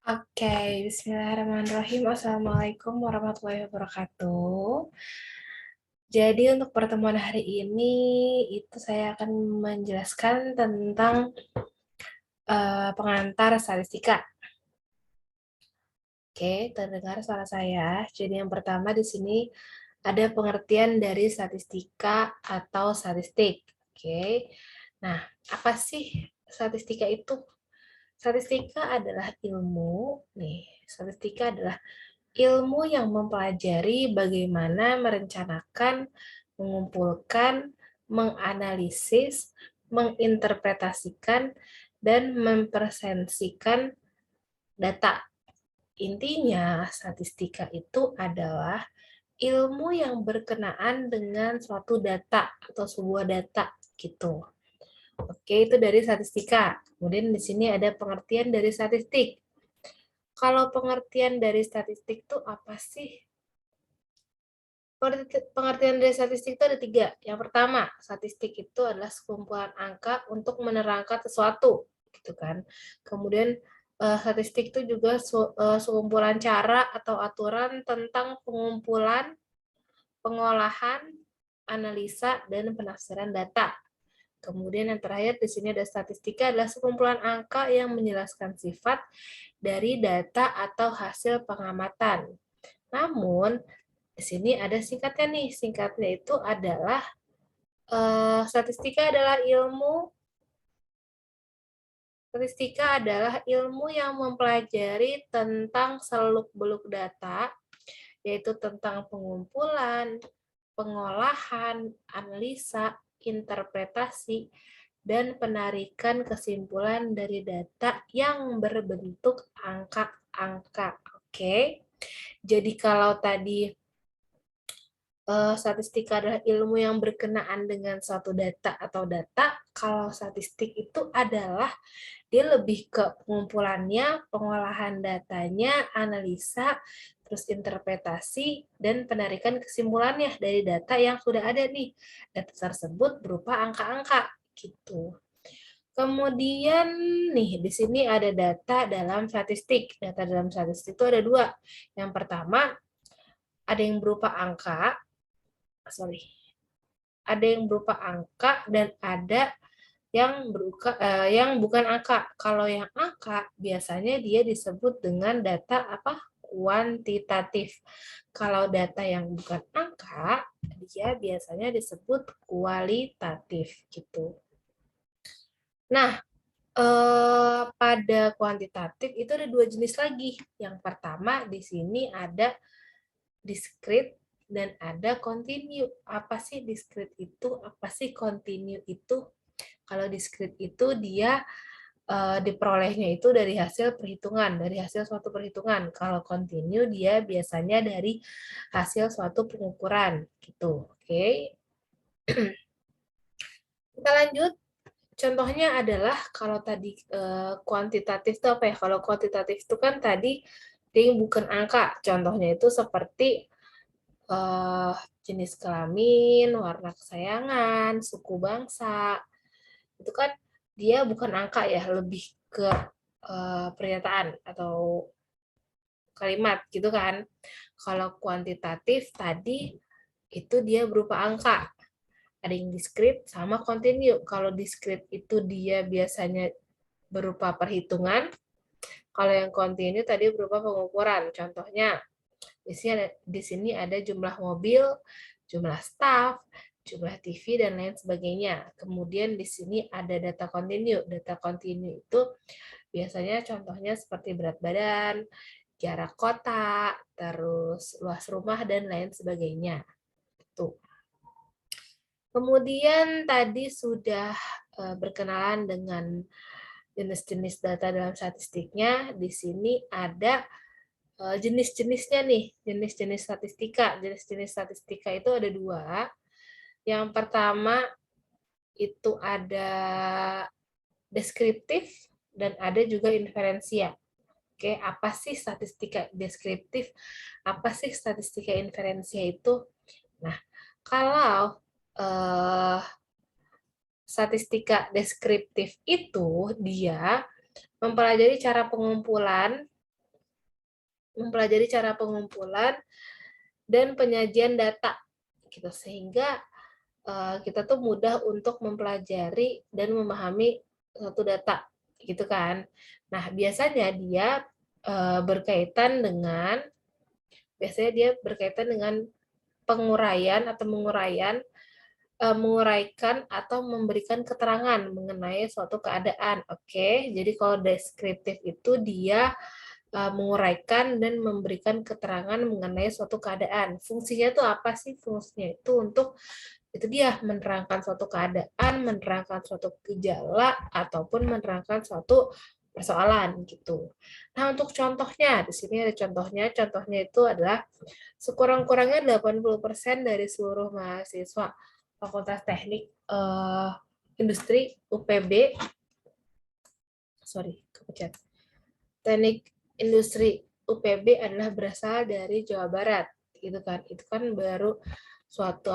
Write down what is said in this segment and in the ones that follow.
Oke, bismillahirrahmanirrahim. Assalamualaikum warahmatullahi wabarakatuh. Jadi untuk pertemuan hari ini itu saya akan menjelaskan tentang pengantar statistika. Oke, terdengar suara saya. Jadi yang pertama di sini ada pengertian dari statistika atau statistik. Oke. Nah, apa sih statistika itu? Statistika adalah statistika adalah ilmu yang mempelajari bagaimana merencanakan, mengumpulkan, menganalisis, menginterpretasikan, dan mempresentasikan data. Intinya, statistika itu adalah ilmu yang berkenaan dengan suatu data atau sebuah data gitu. Oke, itu dari statistika. Kemudian di sini ada pengertian dari statistik. Kalau pengertian dari statistik itu apa sih? Pengertian dari statistik itu ada 3. Yang pertama, statistik itu adalah sekumpulan angka untuk menerangkan sesuatu, gitu kan. Kemudian statistik itu juga sekumpulan cara atau aturan tentang pengumpulan, pengolahan, analisa, dan penafsiran data. Kemudian yang terakhir di sini ada statistika adalah sekumpulan angka yang menjelaskan sifat dari data atau hasil pengamatan. Namun di sini ada singkatnya nih. Singkatnya itu adalah statistika adalah ilmu yang mempelajari tentang seluk-beluk data, yaitu tentang pengumpulan, pengolahan, analisa, interpretasi, dan penarikan kesimpulan dari data yang berbentuk angka-angka. Oke. Jadi kalau tadi statistika adalah ilmu yang berkenaan dengan suatu data atau data, kalau statistik itu adalah dia lebih ke pengumpulannya, pengolahan datanya, analisa, terus interpretasi, dan penarikan kesimpulannya dari data yang sudah ada nih. Data tersebut berupa angka-angka gitu. Kemudian nih di sini ada data dalam statistik. Data dalam statistik itu ada 2. Yang pertama ada yang berupa angka, ada yang berupa angka dan ada yang bukan angka. Kalau yang angka biasanya dia disebut dengan data apa? Kuantitatif. Kalau data yang bukan angka, dia biasanya disebut kualitatif gitu. Nah, pada kuantitatif itu ada 2 jenis lagi. Yang pertama di sini ada discrete dan ada continue. Apa sih discrete itu? Apa sih continue itu? Kalau discrete itu dia diperolehnya itu dari hasil perhitungan, dari hasil suatu perhitungan. Kalau continue dia biasanya dari hasil suatu pengukuran gitu. Oke. Kita lanjut. Contohnya adalah kalau tadi kuantitatif itu apa ya? Kalau kuantitatif itu kan tadi dia bukan angka. Contohnya itu seperti eh, jenis kelamin, warna kesayangan, suku bangsa. Itu kan dia bukan angka ya, lebih ke pernyataan atau kalimat gitu kan. Kalau kuantitatif tadi itu dia berupa angka. Ada yang discrete sama continue. Kalau discrete itu dia biasanya berupa perhitungan. Kalau yang continue tadi berupa pengukuran. Contohnya di sini ada jumlah mobil, jumlah staff, jumlah TV dan lain sebagainya. Kemudian di sini ada data continue. Data continue itu biasanya contohnya seperti berat badan, jarak kota, terus luas rumah dan lain sebagainya. Tuh. Kemudian tadi sudah berkenalan dengan jenis-jenis data dalam statistiknya. Di sini ada jenis-jenisnya nih, jenis-jenis statistika. Jenis-jenis statistika itu ada 2. Yang pertama itu ada deskriptif dan ada juga inferensia. Oke, apa sih statistika deskriptif? Apa sih statistika inferensia itu? Nah, kalau statistika deskriptif itu dia mempelajari cara pengumpulan, mempelajari cara pengumpulan dan penyajian data gitu, sehingga kita tuh mudah untuk mempelajari dan memahami suatu data gitu kan. Nah, biasanya dia berkaitan dengan penguraian atau menguraikan atau memberikan keterangan mengenai suatu keadaan. Oke, jadi kalau deskriptif itu dia menguraikan dan memberikan keterangan mengenai suatu keadaan. Fungsinya itu apa sih? Fungsinya itu untuk itu dia menerangkan suatu keadaan, menerangkan suatu gejala, ataupun menerangkan suatu persoalan gitu. Nah, untuk contohnya, di sini ada contohnya. Contohnya itu adalah sekurang-kurangnya 80% dari seluruh mahasiswa Fakultas Teknik Industri UPB, kepencet. Teknik Industri UPB adalah berasal dari Jawa Barat, gitu kan. Itu kan baru suatu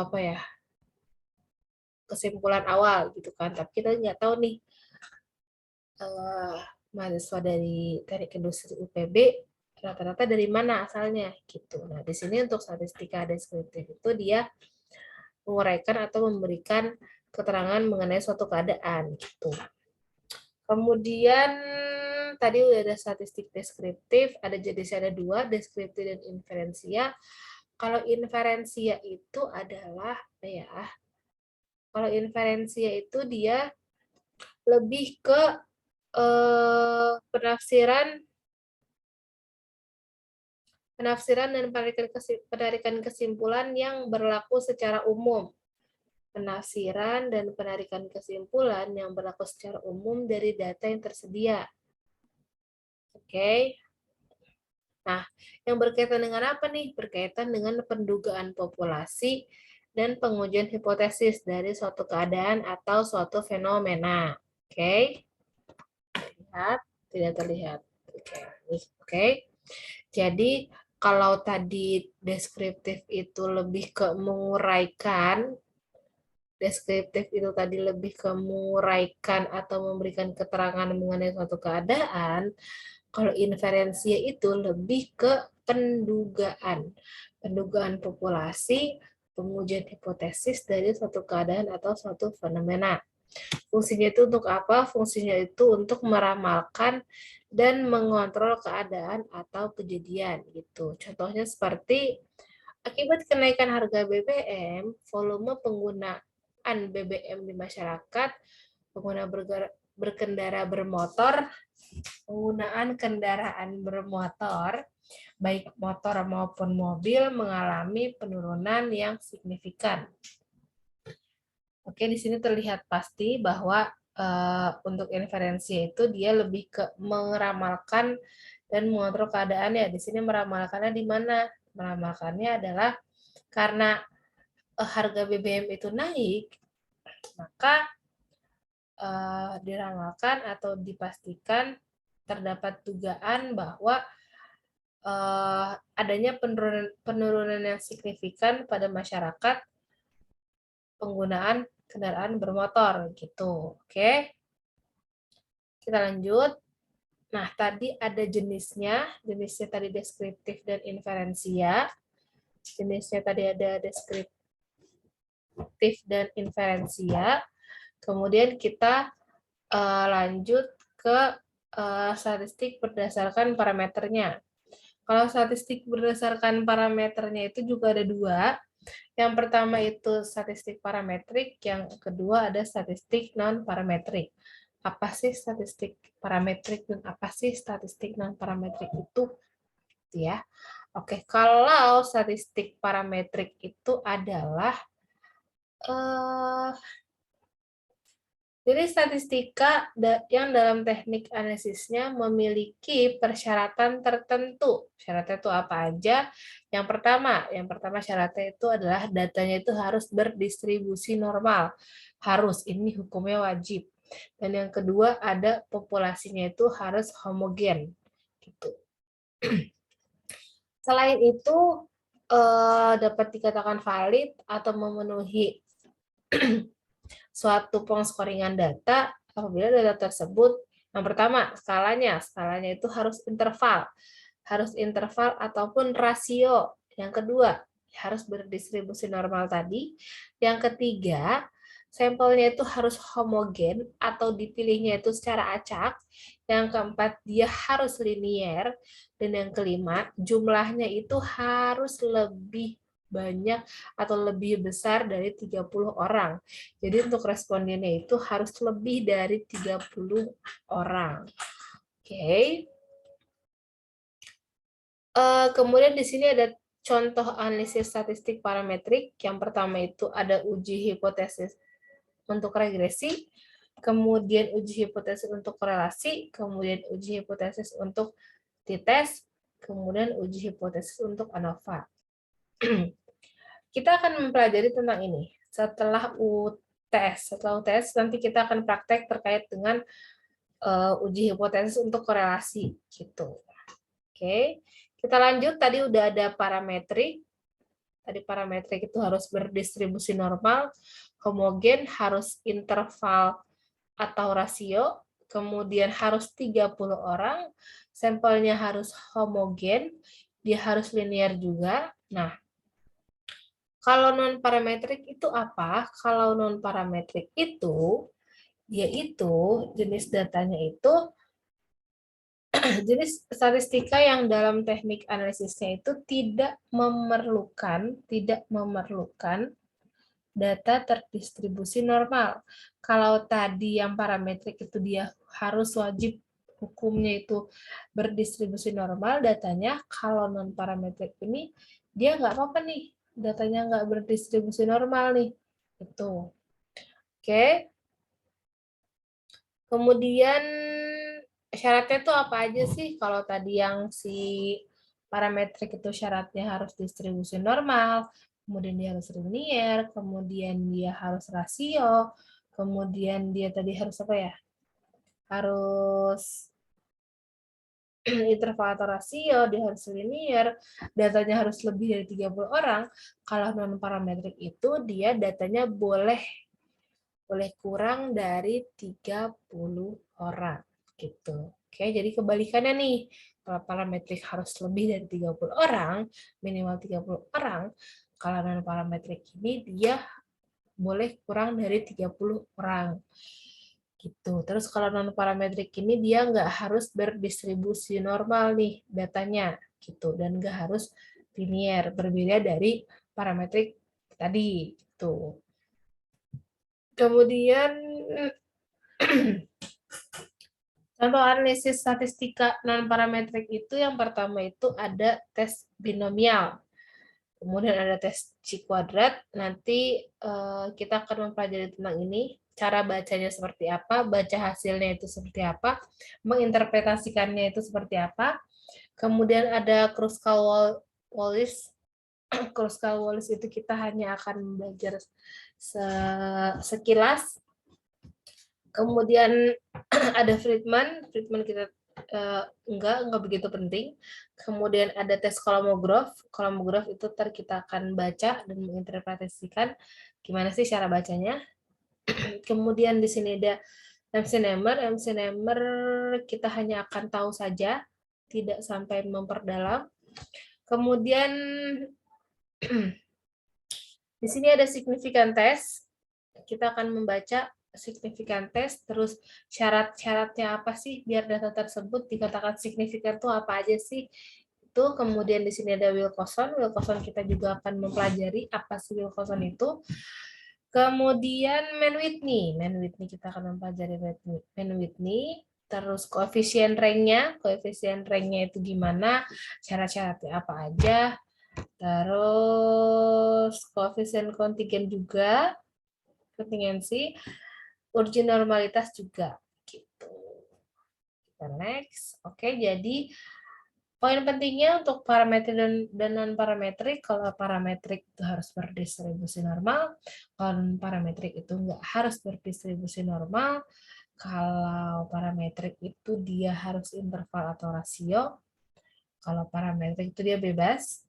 kesimpulan awal gitu kan, tapi kita nggak tahu nih mahasiswa dari Teknik Industri UPB rata-rata dari mana asalnya gitu. Nah, di sini untuk statistika deskriptif itu dia menguraikan atau memberikan keterangan mengenai suatu keadaan gitu. Kemudian tadi udah ada statistik deskriptif, ada jenisnya ada dua, deskriptif dan inferensia. Kalau inferensia itu adalah kalau inferensia itu dia lebih ke penafsiran dan penarikan kesimpulan yang berlaku secara umum. Penafsiran dan penarikan kesimpulan yang berlaku secara umum dari data yang tersedia. Oke. Nah, yang berkaitan dengan apa nih? Berkaitan dengan pendugaan populasi dan pengujian hipotesis dari suatu keadaan atau suatu fenomena. Oke. Terlihat? Tidak terlihat. Oke. Jadi, kalau tadi deskriptif itu lebih ke menguraikan, atau memberikan keterangan mengenai suatu keadaan, kalau inferensia itu lebih ke pendugaan populasi, pengujian hipotesis dari suatu keadaan atau suatu fenomena. Fungsinya itu untuk apa? Fungsinya itu untuk meramalkan dan mengontrol keadaan atau kejadian gitu. Contohnya seperti akibat kenaikan harga BBM, volume penggunaan BBM di masyarakat, penggunaan kendaraan bermotor, baik motor maupun mobil mengalami penurunan yang signifikan. Oke, di sini terlihat pasti bahwa untuk inferensi itu dia lebih ke meramalkan dan mengontrol keadaannya. Di sini meramalkannya di mana? Meramalkannya adalah karena harga BBM itu naik, maka diramalkan atau dipastikan terdapat dugaan bahwa adanya penurunan yang signifikan pada masyarakat penggunaan kendaraan bermotor gitu. Oke. Kita lanjut. Nah, tadi ada jenisnya tadi deskriptif dan inferensia. Jenisnya tadi ada deskriptif dan inferensia. Kemudian kita lanjut ke statistik berdasarkan parameternya. Kalau statistik berdasarkan parameternya itu juga ada dua. Yang pertama itu statistik parametrik, yang kedua ada statistik non-parametrik. Apa sih statistik parametrik dan apa sih statistik non-parametrik itu? Ya. Oke, kalau statistik parametrik itu adalah jadi statistika yang dalam teknik analisisnya memiliki persyaratan tertentu. Syaratnya itu apa aja? Yang pertama syaratnya itu adalah datanya itu harus berdistribusi normal. Harus, ini hukumnya wajib. Dan yang kedua ada populasinya itu harus homogen. Gitu. Selain itu dapat dikatakan valid atau memenuhi suatu pengskoringan data apabila data tersebut yang pertama skalanya itu harus interval harus interval ataupun rasio. Yang kedua, harus berdistribusi normal tadi. Yang ketiga, sampelnya itu harus homogen atau dipilihnya itu secara acak. Yang keempat, dia harus linier. Dan yang kelima, jumlahnya itu harus lebih banyak atau lebih besar dari 30 orang. Jadi untuk respondennya itu harus lebih dari 30 orang. Oke. Kemudian di sini ada contoh analisis statistik parametrik. Yang pertama itu ada uji hipotesis untuk regresi, kemudian uji hipotesis untuk korelasi, kemudian uji hipotesis untuk t-test, kemudian uji hipotesis untuk ANOVA. Kita akan mempelajari tentang ini. Setelah UTS nanti kita akan praktek terkait dengan uji hipotesis untuk korelasi gitu. Oke, kita lanjut. Tadi udah ada parametrik. Tadi parametrik itu harus berdistribusi normal, homogen, harus interval atau rasio, kemudian harus 30 orang, sampelnya harus homogen, dia harus linear juga. Nah, kalau non-parametrik itu apa? Kalau non-parametrik itu, yaitu jenis datanya itu jenis statistika yang dalam teknik analisisnya itu tidak memerlukan data terdistribusi normal. Kalau tadi yang parametrik itu dia harus wajib hukumnya itu berdistribusi normal datanya, kalau non parametrik ini dia nggak apa-apa nih, datanya nggak berdistribusi normal nih. Itu. Oke. Kemudian syaratnya itu apa aja sih? Kalau tadi yang si parametrik itu syaratnya harus distribusi normal, kemudian dia harus linear, kemudian dia harus rasio, kemudian dia tadi harus apa ya? Harus interval atau rasio, dia harus linear, datanya harus lebih dari 30 orang. Kalau non parametrik itu dia datanya boleh kurang dari 30 orang gitu. Oke, jadi kebalikannya nih. Kalau parametrik harus lebih dari 30 orang, minimal 30 orang. Kalau non parametrik ini dia boleh kurang dari 30 orang. Gitu. Terus kalau non parametrik ini dia nggak harus berdistribusi normal nih datanya gitu, dan nggak harus linear, berbeda dari parametrik tadi gitu. Kemudian contoh analisis statistika non-parametrik itu yang pertama itu ada tes binomial. Kemudian ada tes C-kuadrat. Nanti kita akan mempelajari tentang ini. Cara bacanya seperti apa, baca hasilnya itu seperti apa, menginterpretasikannya itu seperti apa. Kemudian ada Kruskal-Wallis. Kruskal-Wallis itu kita hanya akan belajar sekilas. Kemudian ada Friedman kita enggak begitu penting. Kemudian ada tes kolomograf itu kita akan baca dan menginterpretasikan gimana sih cara bacanya. Kemudian di sini ada MC-Nemer kita hanya akan tahu saja, tidak sampai memperdalam. Kemudian di sini ada signifikan tes, kita akan membaca signifikan tes, terus syarat-syaratnya apa sih biar data tersebut dikatakan signifikan itu apa aja sih? Itu kemudian di sini ada Wilcoxon kita juga akan mempelajari apa sih Wilcoxon itu. Kemudian Mann-Whitney kita akan mempelajari Mann-Whitney, terus koefisien ranknya itu gimana, syarat-syaratnya apa aja, terus koefisien kontingen juga, kontingensi, urgi normalitas juga gitu. Kita next. Oke, jadi poin pentingnya untuk parametrik dan non parametrik, kalau parametrik itu harus berdistribusi normal, kalau non parametrik itu nggak harus berdistribusi normal. Kalau parametrik itu dia harus interval atau rasio, kalau parametrik itu dia bebas.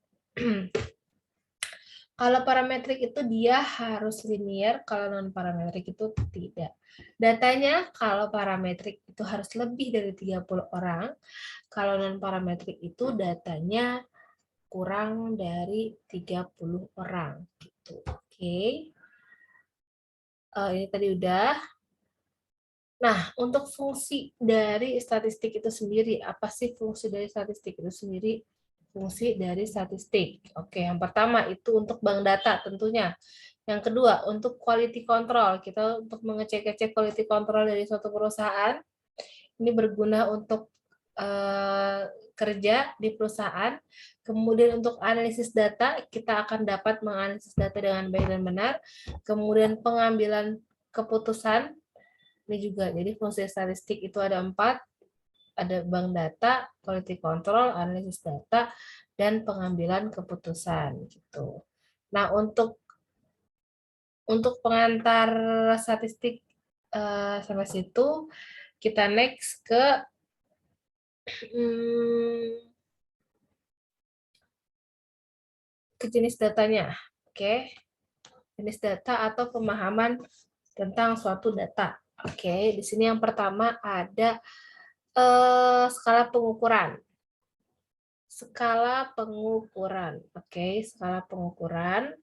Kalau parametrik itu dia harus linear, kalau non-parametrik itu tidak. Datanya kalau parametrik itu harus lebih dari 30 orang, kalau non-parametrik itu datanya kurang dari 30 orang. Gitu. Oke. Ini tadi udah. Nah, untuk fungsi dari statistik itu sendiri, apa sih fungsi dari statistik itu sendiri? Fungsi dari statistik. Oke, yang pertama itu untuk bank data tentunya. Yang kedua, untuk quality control. Kita untuk mengecek-cek quality control dari suatu perusahaan. Ini berguna untuk kerja di perusahaan. Kemudian untuk analisis data, kita akan dapat menganalisis data dengan baik dan benar. Kemudian pengambilan keputusan, ini juga, jadi fungsi statistik itu ada 4, ada bank data, quality control, analisis data, dan pengambilan keputusan gitu. Nah, untuk pengantar statistik sampai situ, kita next ke jenis datanya. Oke. Jenis data atau pemahaman tentang suatu data. Oke, di sini yang pertama ada skala pengukuran. Skala pengukuran. Oke, skala pengukuran.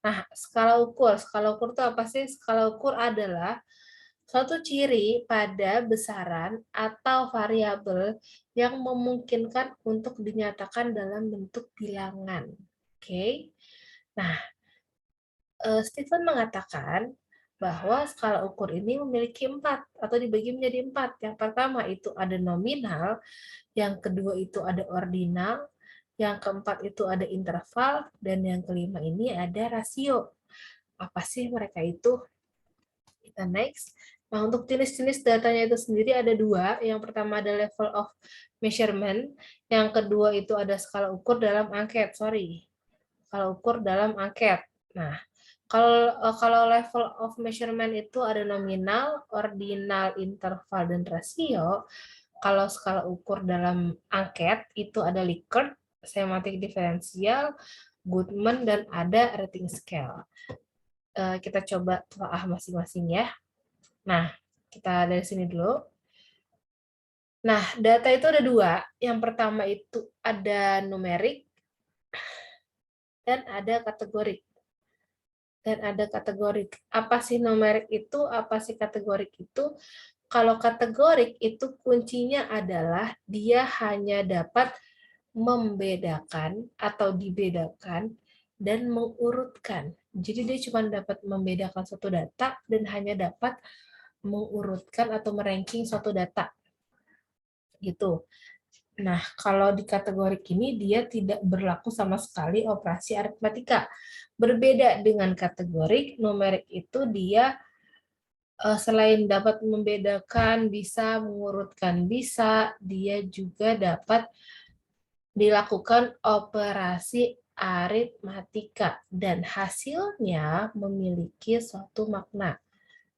Nah, skala ukur. Skala ukur itu apa sih? Skala ukur adalah suatu ciri pada besaran atau variabel yang memungkinkan untuk dinyatakan dalam bentuk bilangan. Oke. Nah, Stephen mengatakan bahwa skala ukur ini memiliki 4 atau dibagi menjadi 4. Yang pertama itu ada nominal, yang kedua itu ada ordinal, yang keempat itu ada interval, dan yang kelima ini ada rasio. Apa sih mereka itu? Kita next. Nah, untuk jenis-jenis datanya itu sendiri ada 2. Yang pertama ada level of measurement, yang kedua itu ada skala ukur dalam angket. Skala ukur dalam angket. Nah, kalau level of measurement itu ada nominal, ordinal, interval, dan rasio. Kalau skala ukur dalam angket itu ada Likert, semantik diferensial, Goodman, dan ada rating scale. Kita coba telah masing-masing ya. Nah, kita dari sini dulu. Nah, data itu ada 2. Yang pertama itu ada numerik dan ada kategorik. Apa sih numerik itu? Apa sih kategorik itu? Kalau kategorik itu kuncinya adalah dia hanya dapat membedakan atau dibedakan dan mengurutkan. Jadi dia cuma dapat membedakan suatu data dan hanya dapat mengurutkan atau meranking suatu data. Gitu. Nah, kalau di kategori ini dia tidak berlaku sama sekali operasi aritmatika. Berbeda dengan kategori numerik itu dia selain dapat membedakan, bisa mengurutkan, bisa, dia juga dapat dilakukan operasi aritmatika dan hasilnya memiliki suatu makna.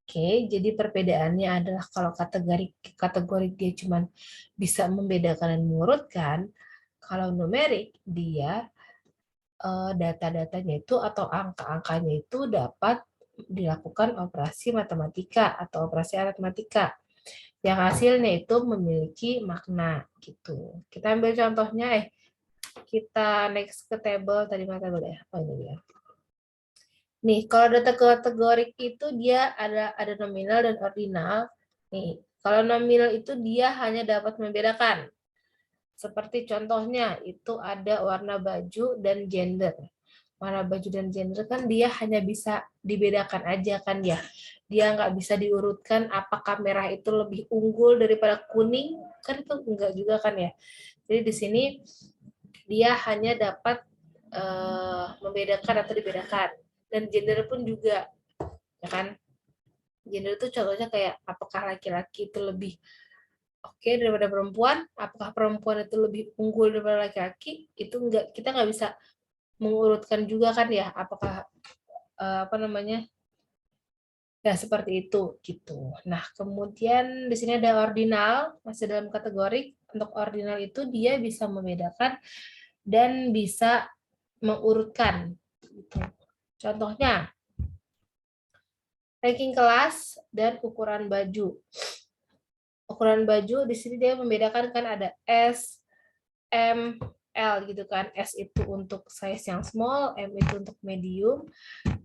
Oke, jadi perbedaannya adalah kalau kategori dia cuma bisa membedakan dan mengurutkan, kalau numerik dia data-datanya itu atau angka-angkanya itu dapat dilakukan operasi matematika atau operasi aritmatika yang hasilnya itu memiliki makna gitu. Kita ambil contohnya, kita next ke table tadi mana table ya? Oh ini dia. Nih, kalau data kategorik itu dia ada nominal dan ordinal. Nih, kalau nominal itu dia hanya dapat membedakan. Seperti contohnya itu ada warna baju dan gender. Warna baju dan gender kan dia hanya bisa dibedakan aja kan ya. Dia nggak bisa diurutkan apakah merah itu lebih unggul daripada kuning, kan itu enggak juga kan ya. Jadi di sini dia hanya dapat membedakan atau dibedakan. Dan gender pun juga, ya kan? Gender itu contohnya kayak apakah laki-laki itu lebih oke daripada perempuan, apakah perempuan itu lebih unggul daripada laki-laki, itu enggak, kita nggak bisa mengurutkan juga kan ya, apakah apa namanya, ya seperti itu gitu. Nah kemudian di sini ada ordinal, masih dalam kategori. Untuk ordinal itu dia bisa membedakan dan bisa mengurutkan Gitu. Contohnya, ranking kelas dan ukuran baju. Ukuran baju di sini dia membedakan kan ada S, M, L gitu kan. S itu untuk size yang small, M itu untuk medium,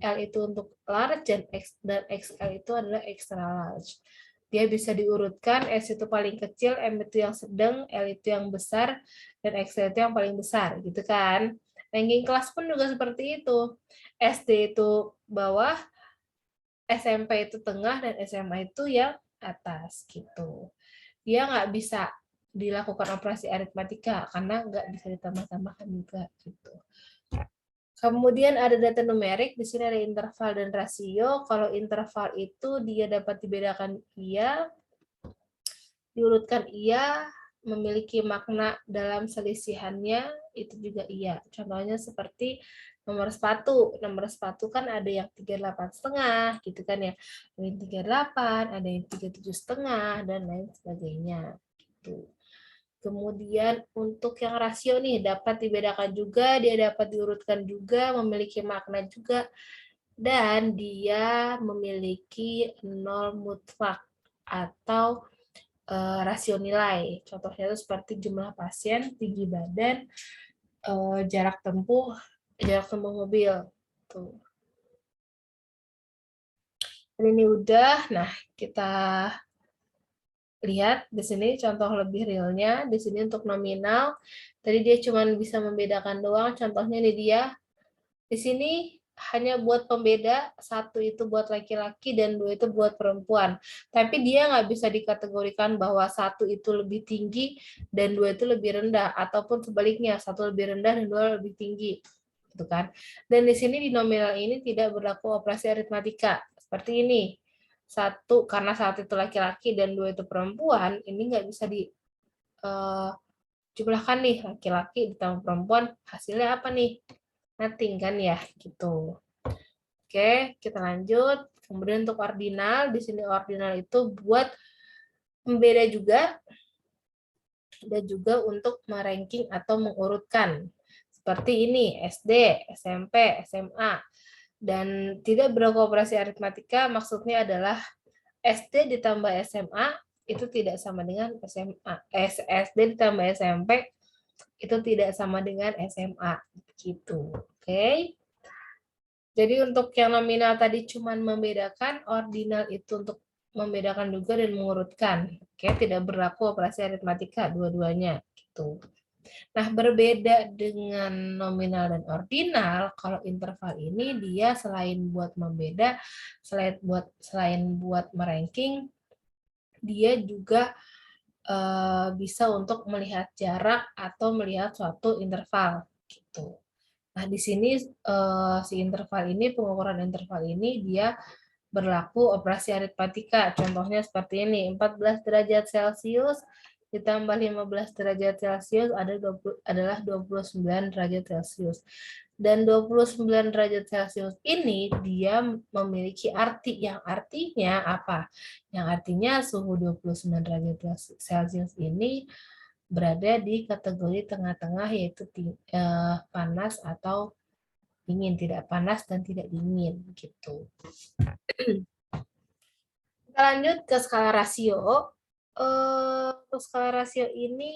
L itu untuk large, dan XL itu adalah extra large. Dia bisa diurutkan, S itu paling kecil, M itu yang sedang, L itu yang besar, dan XL itu yang paling besar gitu kan. Ranking kelas pun juga seperti itu. SD itu bawah, SMP itu tengah, dan SMA itu yang atas gitu. Dia nggak bisa dilakukan operasi aritmatika karena nggak bisa ditambah-tambahkan juga gitu. Kemudian ada data numerik, di sini ada interval dan rasio. Kalau interval itu dia dapat dibedakan iya, diurutkan iya, memiliki makna dalam selisihannya, itu juga iya. Contohnya seperti nomor sepatu. Nomor sepatu kan ada yang 38,5 gitu kan ya. Ada yang 38, ada yang 37,5 dan lain sebagainya gitu. Kemudian untuk yang rasio nih dapat dibedakan juga, dia dapat diurutkan juga, memiliki makna juga, dan dia memiliki nol mutlak atau rasio nilai. Contohnya itu seperti jumlah pasien, tinggi badan, jarak tempuh mobil. Tuh. Dan ini udah, nah kita lihat di sini contoh lebih realnya. Di sini untuk nominal, tadi dia cuma bisa membedakan doang. Contohnya ini dia. Di sini hanya buat pembeda, satu itu buat laki-laki dan dua itu buat perempuan. Tapi dia nggak bisa dikategorikan bahwa satu itu lebih tinggi dan dua itu lebih rendah, ataupun sebaliknya satu lebih rendah dan dua lebih tinggi, gitu kan? Dan di sini di nominal ini tidak berlaku operasi aritmatika seperti ini. Satu karena satu itu laki-laki dan dua itu perempuan, ini nggak bisa di jumlahkan nih laki-laki ditambah perempuan, hasilnya apa nih? Nothing kan ya, gitu. Oke, kita lanjut. Kemudian untuk ordinal, di sini ordinal itu buat pembeda juga, dan juga untuk meranking atau mengurutkan. Seperti ini, SD, SMP, SMA. Dan tidak berlaku operasi aritmatika, maksudnya adalah SD ditambah SMA itu tidak sama dengan SMA. SD ditambah SMP itu tidak sama dengan SMA. Gitu. Oke. Jadi untuk yang nominal tadi cuma membedakan, ordinal itu untuk membedakan juga dan mengurutkan. Oke, tidak berlaku operasi aritmatika dua-duanya gitu. Nah, berbeda dengan nominal dan ordinal, kalau interval ini dia selain buat membeda, selain buat meranking, dia juga bisa untuk melihat jarak atau melihat suatu interval gitu. Nah, di sini si interval ini, pengukuran interval ini dia berlaku operasi aritmatika. Contohnya seperti ini, 14 derajat Celcius ditambah 15 derajat Celcius adalah 29 derajat Celcius. Dan 29 derajat Celcius ini dia memiliki arti yang artinya apa? Yang artinya suhu 29 derajat Celcius ini berada di kategori tengah-tengah, yaitu panas atau dingin, tidak panas dan tidak dingin gitu. Kita lanjut ke skala rasio. Untuk skala rasio ini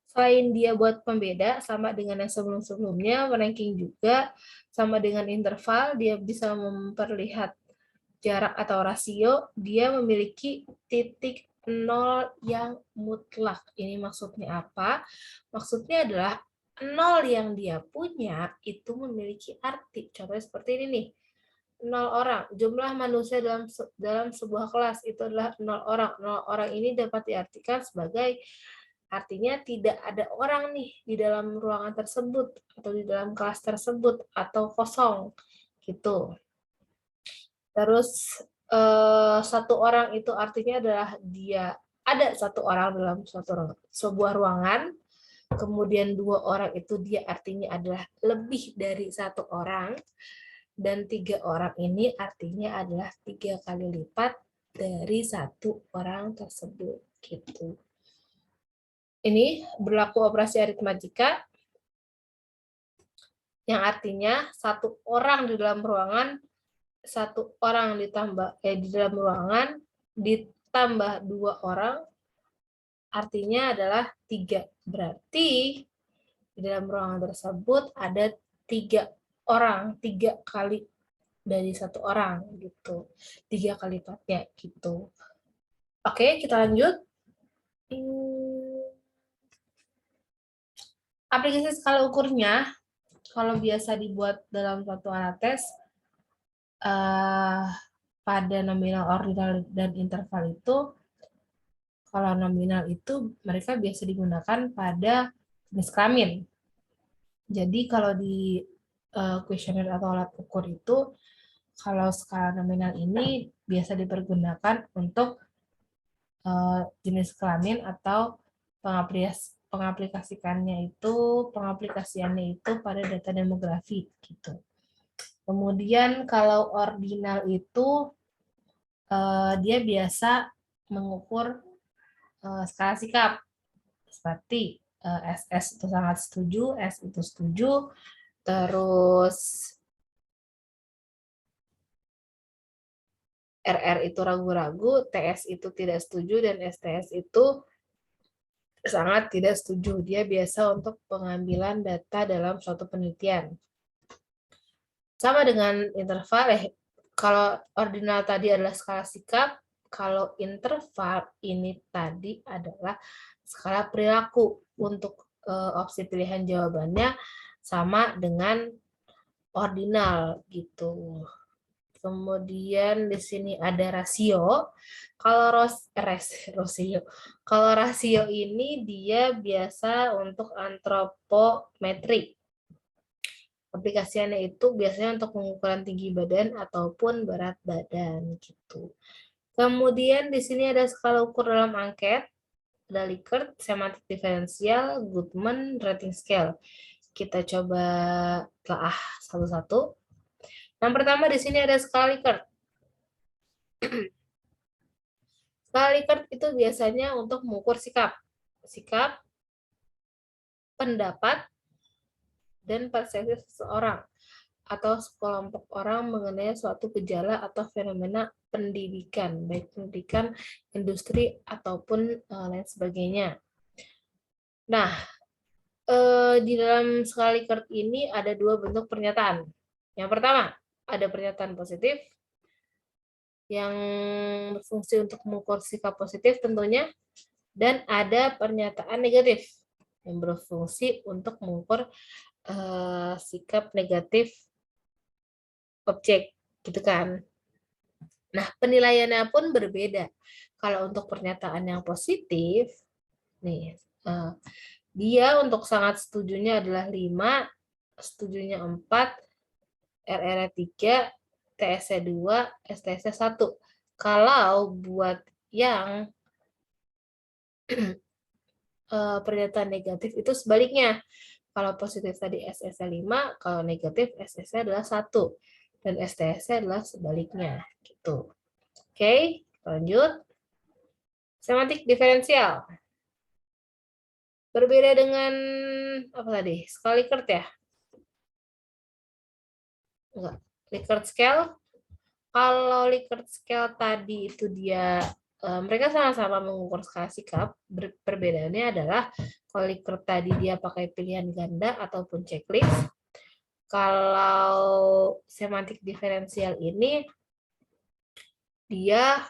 selain dia buat pembeda sama dengan yang sebelum-sebelumnya, ranking juga sama dengan interval, dia bisa memperlihat jarak atau rasio, dia memiliki titik nol yang mutlak. Ini maksudnya apa? Maksudnya adalah nol yang dia punya itu memiliki arti. Contohnya seperti ini nih. 0 orang. Jumlah manusia dalam sebuah kelas itu adalah 0 orang. 0 orang ini dapat diartikan sebagai artinya tidak ada orang nih di dalam ruangan tersebut atau di dalam kelas tersebut atau kosong gitu. Terus satu orang itu artinya adalah dia ada satu orang dalam sebuah ruangan. Kemudian 2 orang itu dia artinya adalah lebih dari 1 orang. Dan 3 orang ini artinya adalah 3 kali lipat dari 1 orang tersebut gitu. Ini berlaku operasi aritmatika. yang artinya satu orang di dalam ruangan, satu orang ditambah di dalam ruangan ditambah 2 orang, artinya adalah 3. Berarti di dalam ruangan tersebut ada 3 orang, 3 kali dari 1 orang gitu, 3 kali lipatnya gitu. Oke, kita lanjut. Aplikasi skala ukurnya, kalau biasa dibuat dalam suatu alat tes, pada nominal, ordinal, dan interval itu, kalau nominal itu mereka biasa digunakan pada jenis kelamin. Jadi kalau di kuesioner atau alat ukur itu, kalau skala nominal ini biasa dipergunakan untuk jenis kelamin atau pengaplikasiannya itu pada data demografi gitu. Kemudian kalau ordinal itu dia biasa mengukur skala sikap seperti SS itu sangat setuju, S itu setuju, terus RR itu ragu-ragu, TS itu tidak setuju, dan STS itu sangat tidak setuju. Dia biasa untuk pengambilan data dalam suatu penelitian. Sama dengan interval, kalau ordinal tadi adalah skala sikap, kalau interval ini tadi adalah skala perilaku. Untuk opsi pilihan jawabannya sama dengan ordinal gitu. Kemudian di sini ada rasio. Kalau kalau rasio ini dia biasa untuk antropometri. Aplikasinya itu biasanya untuk pengukuran tinggi badan ataupun berat badan gitu. Kemudian di sini ada skala ukur dalam angket, ada Likert, semantik diferensial, Goodman, rating scale. Kita coba telah satu-satu. Yang pertama di sini ada skala Likert. Skala Likert itu biasanya untuk mengukur sikap, pendapat, dan persepsi seseorang atau sekelompok orang mengenai suatu gejala atau fenomena pendidikan, baik pendidikan, industri, ataupun lain sebagainya. Nah, di dalam skala Likert ini ada 2 bentuk pernyataan. Yang pertama, ada pernyataan positif yang berfungsi untuk mengukur sikap positif tentunya, dan ada pernyataan negatif yang berfungsi untuk mengukur sikap negatif objek, gitu kan. Nah, penilaiannya pun berbeda. Kalau untuk pernyataan yang positif, nih, dia untuk sangat setujunya adalah 5, setujunya 4, RR 3, TSC 2, STSC 1. Kalau buat yang pernyataan negatif itu sebaliknya. Kalau positif tadi SSC 5, kalau negatif SSC adalah 1. Dan STSC adalah sebaliknya. Gitu. Oke, lanjut. Semantik diferensial. Berbeda dengan apa tadi? Skala Likert ya? Enggak. Likert scale. Kalau Likert scale tadi itu dia mereka sama-sama mengukur skala sikap. Perbedaannya adalah kalau Likert tadi dia pakai pilihan ganda ataupun checklist. Kalau semantik diferensial ini dia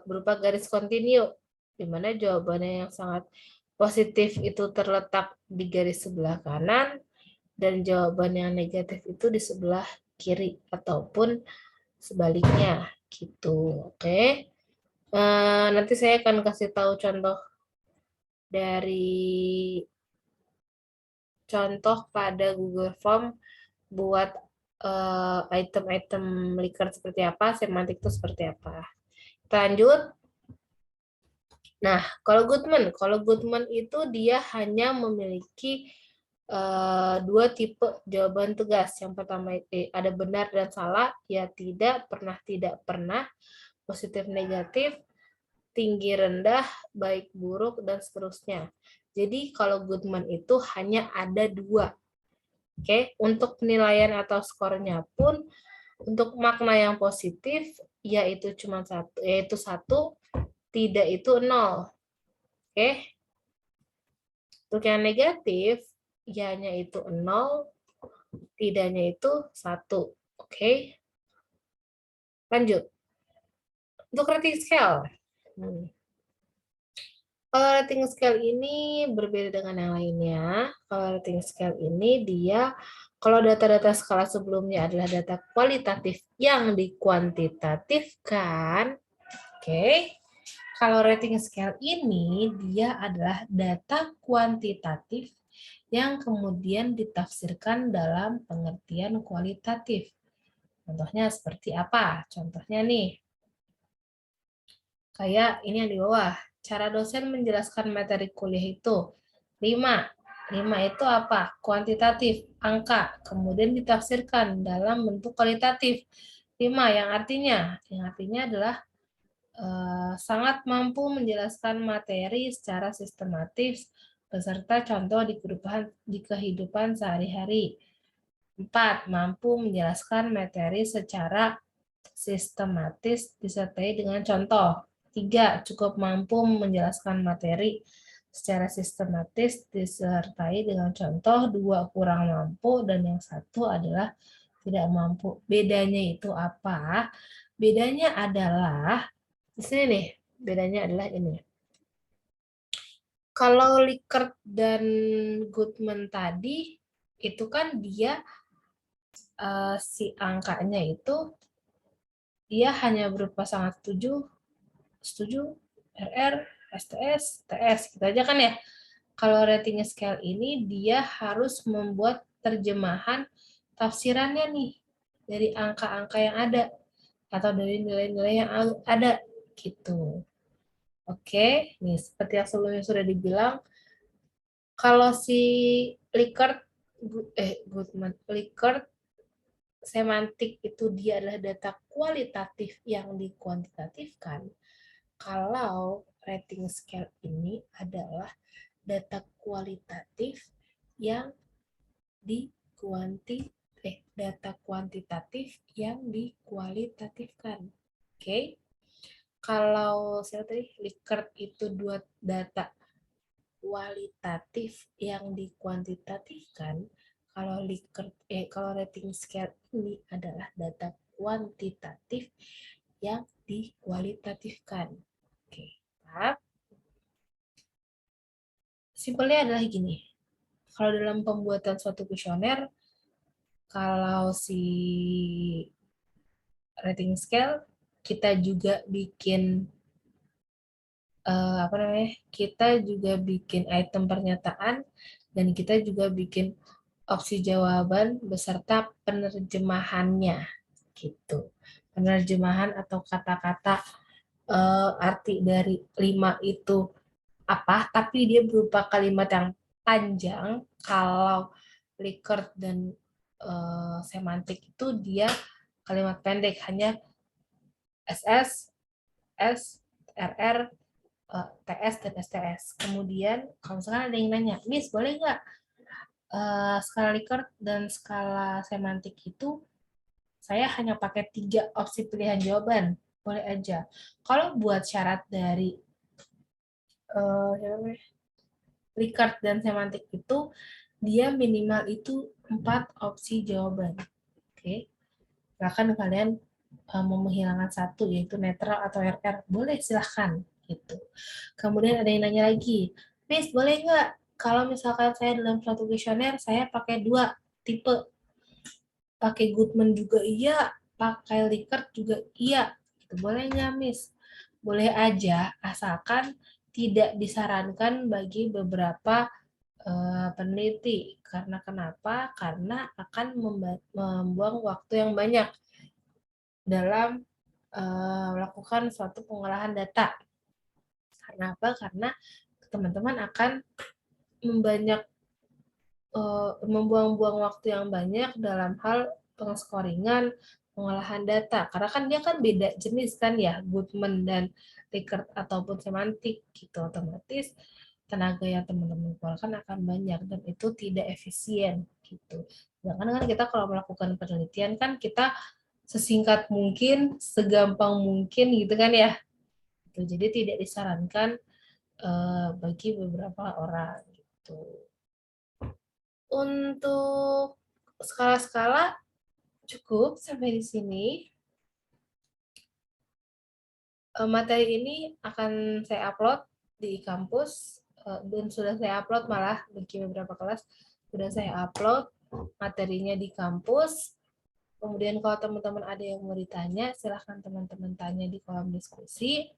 berupa garis kontinu, di mana jawabannya yang sangat positif itu terletak di garis sebelah kanan, dan jawaban yang negatif itu di sebelah kiri ataupun sebaliknya gitu. Oke. Nanti saya akan kasih tahu contoh pada Google Form buat item-item Likert seperti apa, semantik itu seperti apa. Kita lanjut. Nah, kalau Goodman itu dia hanya memiliki 2 tipe jawaban tugas. Yang pertama ada benar dan salah, ya tidak pernah, positif negatif, tinggi rendah, baik buruk, dan seterusnya. Jadi kalau Goodman itu hanya ada 2. Oke, untuk penilaian atau skornya pun untuk makna yang positif yaitu cuma satu, yaitu 1, tidak itu 0. Oke. Untuk yang negatif, ya-nya itu 0, tidaknya itu 1. Oke. Lanjut. Untuk rating scale. Kalau rating scale ini berbeda dengan yang lainnya. Kalau rating scale ini dia, kalau data-data skala sebelumnya adalah data kualitatif yang dikuantitatifkan, oke. Kalau rating scale ini dia adalah data kuantitatif yang kemudian ditafsirkan dalam pengertian kualitatif. Contohnya seperti apa? Contohnya nih, kayak ini yang di bawah. Cara dosen menjelaskan materi kuliah itu 5. 5 itu apa? Kuantitatif, angka. Kemudian ditafsirkan dalam bentuk kualitatif. 5 yang artinya adalah sangat mampu menjelaskan materi secara sistematis beserta contoh di kehidupan sehari-hari. 4. Mampu menjelaskan materi secara sistematis disertai dengan contoh. 3. Cukup mampu menjelaskan materi secara sistematis disertai dengan contoh. 2. Kurang mampu, dan yang 1 adalah tidak mampu. Bedanya itu apa? Bedanya adalah di sini nih, bedanya adalah ini. Kalau Likert dan Goodman tadi itu kan dia si angkanya itu dia hanya berupa sangat setuju, setuju, RR, STS, TS, gitu aja kan ya. Kalau rating scale ini dia harus membuat terjemahan tafsirannya nih dari angka-angka yang ada atau dari nilai-nilai yang ada gitu. Oke, nih seperti yang sebelumnya sudah dibilang, kalau si Likert Likert semantik itu dia adalah data kualitatif yang dikuantitatifkan. Kalau rating scale ini adalah data kualitatif yang data kuantitatif yang dikualitatifkan. Oke. Kalau saya tadi Likert itu dua data kualitatif yang dikuantitatifkan, kalau rating scale ini adalah data kuantitatif yang dikualitatifkan. Oke, simpelnya adalah gini. Kalau dalam pembuatan suatu kuesioner, kalau si rating scale kita juga bikin kita juga bikin item pernyataan dan kita juga bikin opsi jawaban beserta penerjemahannya gitu. Penerjemahan atau kata-kata arti dari 5 itu apa, tapi dia berupa kalimat yang panjang. Kalau Likert dan semantik itu dia kalimat pendek, hanya SS, S, RR, TS, dan STS. Kemudian kalau misalkan ada yang nanya, Miss boleh nggak skala Likert dan skala semantik itu saya hanya pakai 3 opsi pilihan jawaban? Boleh aja. Kalau buat syarat dari Likert dan semantik itu, dia minimal itu 4 opsi jawaban. Oke. Bahkan kalian mau menghilangkan satu, yaitu netral atau RR, boleh silahkan. Gitu. Kemudian ada yang nanya lagi, Miss boleh nggak kalau misalkan saya dalam suatu kuesioner, saya pakai 2 tipe, pakai Goodman juga iya, pakai Likert juga iya. Gitu. Boleh nggak, Miss? Boleh aja, asalkan tidak disarankan bagi beberapa peneliti. Karena kenapa? Karena akan membuang waktu yang banyak dalam melakukan suatu pengolahan data. Karena apa? Karena teman-teman akan membuang-buang waktu yang banyak dalam hal pengskoringan, pengolahan data. Karena kan dia kan beda jenis kan ya, Goodman dan Likert ataupun semantik gitu. Otomatis tenaga yang teman-teman keluarkan akan banyak dan itu tidak efisien gitu. Sedangkan kan kita kalau melakukan penelitian kan kita sesingkat mungkin, segampang mungkin gitu kan ya. Jadi tidak disarankan bagi beberapa orang gitu. Untuk skala-skala cukup sampai di sini. Materi ini akan saya upload di kampus dan sudah saya upload malah bagi beberapa kelas sudah saya upload materinya di kampus. Kemudian kalau teman-teman ada yang mau ditanya, silahkan teman-teman tanya di kolom diskusi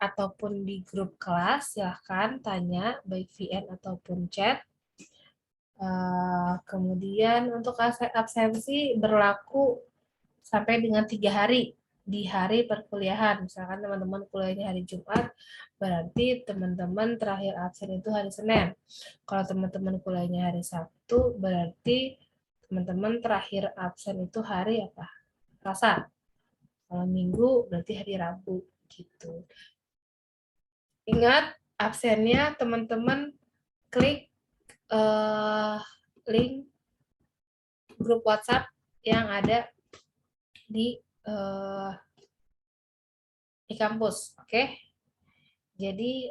ataupun di grup kelas, silahkan tanya baik VN ataupun chat. Kemudian untuk absensi berlaku sampai dengan 3 hari di hari perkuliahan. Misalkan teman-teman kuliahnya hari Jumat, berarti teman-teman terakhir absen itu hari Senin. Kalau teman-teman kuliahnya hari Sabtu, berarti teman-teman terakhir absen itu hari apa? Selasa. Kalau Minggu berarti hari Rabu gitu. Ingat absennya teman-teman klik link grup WhatsApp yang ada di kampus, oke? Jadi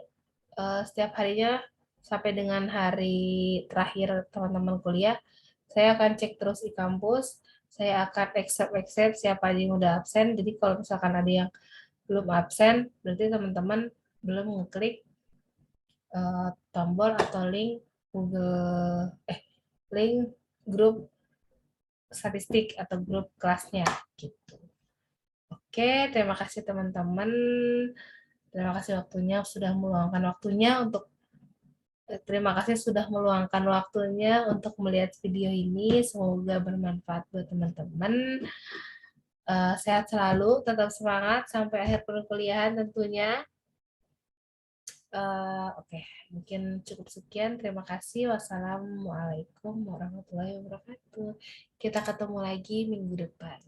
setiap harinya sampai dengan hari terakhir teman-teman kuliah, saya akan cek terus di kampus, saya akan accept siapa yang udah absen. Jadi kalau misalkan ada yang belum absen, berarti teman-teman belum ngeklik tombol atau link Google link grup statistik atau grup kelasnya gitu. Oke, terima kasih teman-teman. Terima kasih sudah meluangkan waktunya untuk terima kasih sudah meluangkan waktunya untuk melihat video ini. Semoga bermanfaat buat teman-teman. Sehat selalu, tetap semangat sampai akhir perkuliahan tentunya. Oke, mungkin cukup sekian. Terima kasih. Wassalamualaikum warahmatullahi wabarakatuh. Kita ketemu lagi minggu depan.